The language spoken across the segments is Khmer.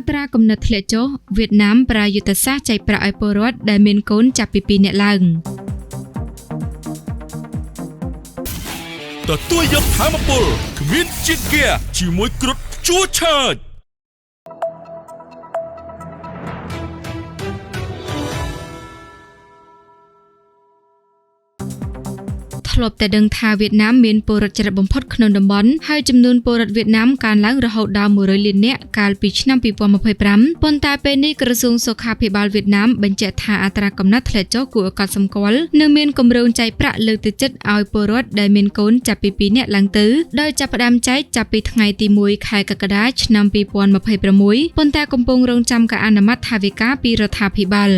ត្រាកំណត់ធ្លាក់ចុះវៀតណាមប្រើយុទ្ធសាស្ត្រចែកប្រាក់ឲ្យពលរដ្ឋដែលមានកូនចាប់ពី2នាក់ឡើងទទួលយកធម៌ពលគ្មានជាតិហ្គាជាមួយគ្រុឌជួឆើតធ្លាប់តែដឹងថាវៀតណាមមានពលរដ្ឋច្រើនបំផុតក្នុងតំបន់ហើយចំនួនពលរដ្ឋវៀតណាមកើនឡើងរហូតដល់100លាននាក់កាលពីឆ្នាំ2025ប៉ុន្តែពេលនេះក្រសួងសុខាភិបាលវៀតណាមបញ្ជាក់ថាអត្រាកំណត់ធ្លាក់ចុះគួរឲ្យកត់សម្គាល់និងមានគម្រោងចែកប្រាក់លើកទឹកចិត្តឲ្យពលរដ្ឋដែលមានកូនចាប់ពី2នាក់ឡើងទៅដោយចាប់ផ្ដើមចែកចាប់ពីថ្ងៃទី1ខែកក្កដាឆ្នាំ2026ប៉ុន្តែកំពុងរងចាំការអនុម័តថវិកាពីរដ្ឋាភិបាល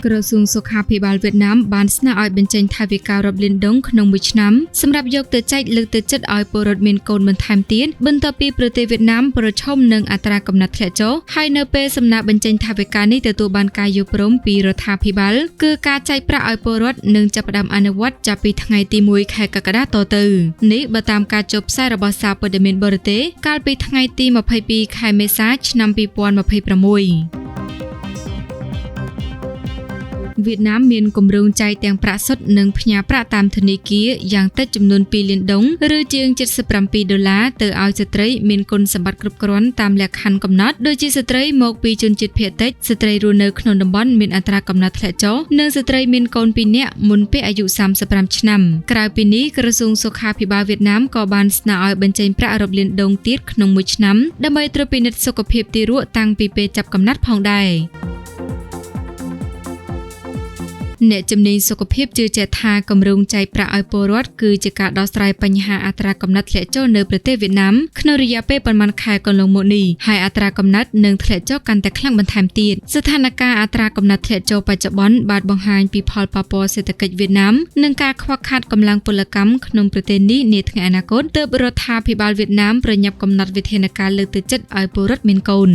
ក្រសួងសុខាភិបាលវៀតណាមបានស្នើឲ្យបញ្ចេញថវិការាប់លានដុងក្នុងមួយឆ្នាំសម្រាប់យកទៅចែកលើកទឹកចិត្តឲ្យពលរដ្ឋមានកូនបន្ថែមទៀតបន្ទាប់ពីប្រទេសវៀតណាមប្រឈមនឹងអត្រាកំណត់ធ្លាក់ចុះហើយនៅពេលសំណើបញ្ចេញថវិកានេះទទួលបានការយល់ព្រមពីរដ្ឋាភិបាលគឺការចែកប្រាក់ឲ្យពលរដ្ឋនឹងចាប់ផ្ដើមអនុវត្តចាប់ពីថ្ងៃទី1ខែកក្កដាតទៅនេះបើតាមការចុះផ្សាយរបស់សារព័ត៌មានបរទេសកាលពីថ្ងៃទី22ខែមេសាឆ្នាំ2026វៀតណាមមានគម្រោងចែកទាំងប្រាក់សុទ្ធនិងផ្ញើប្រាក់តាមធនាគារយ៉ាងតិចចំនួន2លានដុងឬជាង$77ទៅឲ្យស្ត្រីមានគុណសម្បត្តិគ្រប់គ្រាន់តាមលក្ខខណ្ឌកំណត់ដូចជាស្ត្រីមកពីជនជាតិភាគតិចស្ត្រីរស់នៅក្នុងតំបន់មានអត្រាកំណត់ធ្លាក់ចុះនិងស្ត្រីមានកូន2នាក់មុនពេលអាយុ35ឆ្នាំក្រៅពីនេះក្រសួងសុខាភិបាលវៀតណាមក៏បានស្នើឲ្យបញ្ចេញប្រាក់រាប់លានដុងទៀតក្នុងមួយឆ្នាំដើម្បីត្រួតពិនិត្យសុខភាពទារកតាំងពីពេលចាប់កំណត់ផងដែរអ្នកជំនាញសុខភាពជឿជាក់ថាគម្រោងចែកប្រាក់ឲ្យពលរដ្ឋគឺជាការដោះស្រាយបញ្ហាអត្រាកំណត់ធ្លាក់ចុះនៅប្រទេសវៀតណាមក្នុងរយៈពេលប៉ុន្មានខែកន្លងមកនេះហើយអត្រាកំណត់នឹងធ្លាក់ចុះកាន់តែខ្លាំងបន្ថែមទៀតស្ថានភាពអត្រាកំណត់ធ្លាក់ចុះបច្ចុប្បន្នបានបង្ហាញពីផលប៉ះពាល់សេដ្ឋកិច្ចវៀតណាមនិងការខ្វះខាតកម្លាំងពលកម្មក្នុងប្រទេសនេះនាថ្ងៃអនាគតទើបរដ្ឋាភិបាលវៀតណាមប្រញាប់កំណត់វិធានការលើកទឹកចិត្តឲ្យពលរដ្ឋមានកូន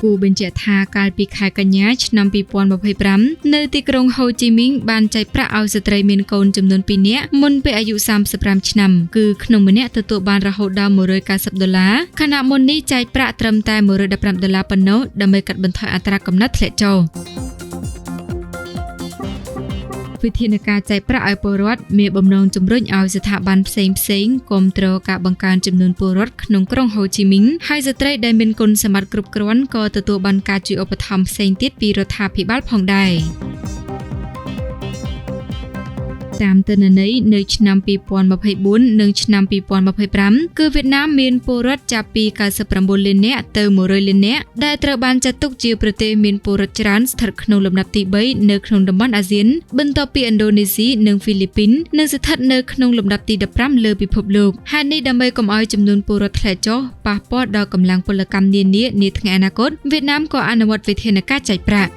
គូបញ្ជាក់ថាកាលពីខែកញ្ញាឆ្នាំ2025នៅទីក្រុងហូជីមីងបានចែកប្រាក់ឲ្យស្ត្រីមានកូនចំនួន2នាក់មុនពេលអាយុ35ឆ្នាំគឺក្នុងម្នាក់ទទួលបានរហូតដល់$190ខណៈមុននេះចែកប្រាក់ត្រឹមតែ$115ប៉ុណ្ណោះដើម្បីកាត់បន្ថយអត្រាកំណត់ធ្លាក់ចុះវិធានការចែកប្រាក់ឲ្យពលរដ្ឋមានបំណងជំរុញឲ្យស្ថាប័នផ្សេងគាំទ្រការបង្កើនចំនួនពលរដ្ឋក្នុងក្រុងហូជីមីញហើយស្ត្រីដែលមានគុណសម្បត្តិគ្រប់គ្រាន់ក៏ទទួលបានការជួយឧបត្ថម្ភផ្សេងទៀតពីរដ្ឋាភិបាលផងដែរតាមទិន្នន័យនៅឆ្នាំ2024និងឆ្នាំ2025គឺវៀតណាមមានពលរដ្ឋចាប់ពី99លាននាក់ទៅ100លាននាក់ដែលត្រូវបានចាត់ទុកជាប្រទេសមានពលរដ្ឋច្រើនស្ថិតក្នុងលំដាប់ទី3នៅក្នុងតំបន់អាស៊ានបន្ទាប់ពីឥណ្ឌូនេស៊ីនិងហ្វីលីពីននិងស្ថិតនៅក្នុងលំដាប់ទី15លើពិភពលោកហើយនេះដើម្បីកុំឲ្យចំនួនពលរដ្ឋធ្លាក់ចុះប៉ះពាល់ដល់កម្លាំងពលកម្មនានានាថ្ងៃអនាគតវៀតណាមក៏អនុវត្តវិធានការចែកប្រាក់